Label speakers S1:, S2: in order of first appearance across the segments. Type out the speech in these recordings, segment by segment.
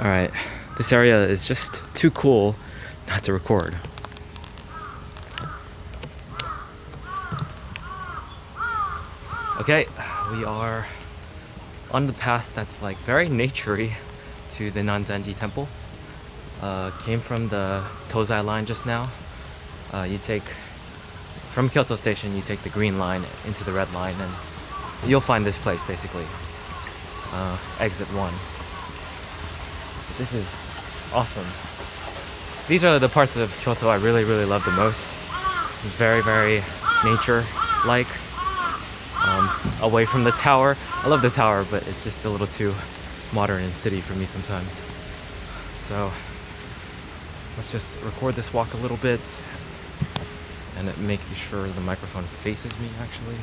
S1: Alright, this area is just too cool not to record. Okay, we are on the path that's like very naturey to the Nanzenji Temple. Came from the Tozai line just now. You take, from Kyoto Station, you take the green line into the red line and you'll find this place basically. Exit 1. This is awesome. These are the parts of Kyoto I really love the most. It's very nature-like. Away from the tower. I love the tower, but it's just a little too modern and city for me sometimes. So let's just record this walk a little bit and make sure the microphone faces me actually.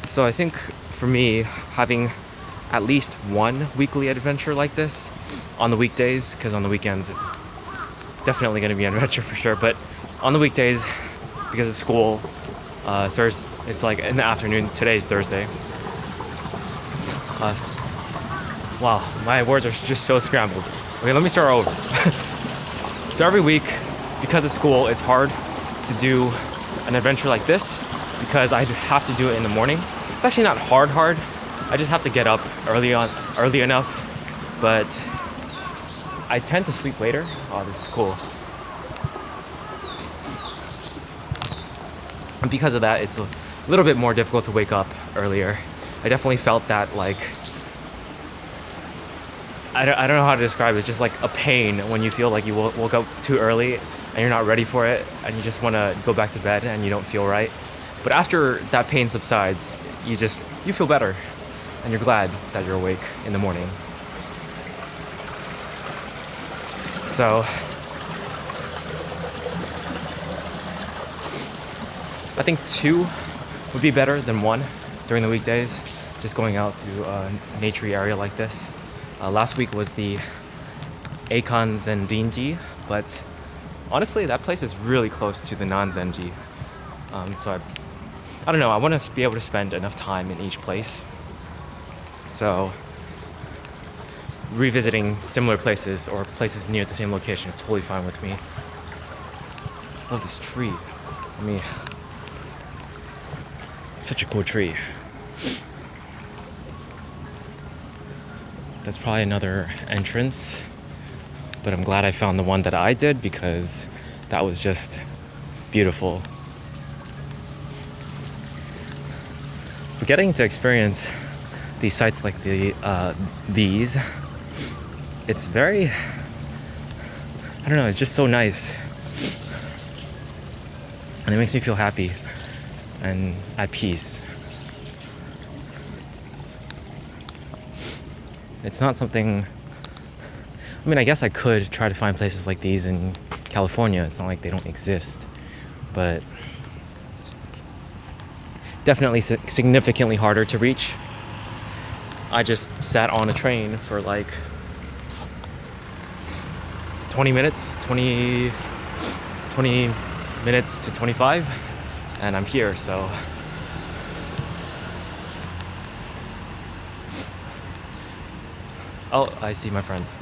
S1: So I think for me, having at least one weekly adventure like this on the weekdays, because on the weekends it's definitely going to be an adventure for sure, but on the weekdays, because it's school, Thursday, it's like in the afternoon. Today's Thursday. Wow, my words are just so scrambled. Okay, let me start over. So every week, because of school, it's hard to do an adventure like this because I have to do it in the morning. It's actually not hard. I just have to get up early enough, but I tend to sleep later. Oh, this is cool. And because of that, it's a little bit more difficult to wake up earlier. I definitely felt that, like, I don't know how to describe it. It's just like a pain when you feel like you woke up too early and you're not ready for it and you just want to go back to bed and you don't feel right. But after that pain subsides, you feel better and you're glad that you're awake in the morning. So I think 2 would be better than 1 during the weekdays, just going out to a naturey area like this. Last week was the Nanzenji, but honestly that place is really close to the Nanzenji. So I don't know, I want to be able to spend enough time in each place. So revisiting similar places or places near the same location is totally fine with me. Love this tree. Such a cool tree. That's probably another entrance, but I'm glad I found the one that I did because that was just beautiful. But getting to experience these sites like these, it's very, I don't know, it's just so nice. And it makes me feel happy and at peace. It's not something, I mean, I guess I could try to find places like these in California. It's not like they don't exist, but definitely significantly harder to reach. I just sat on a train for like 20 minutes to 25, and I'm here, so oh, I see my friends.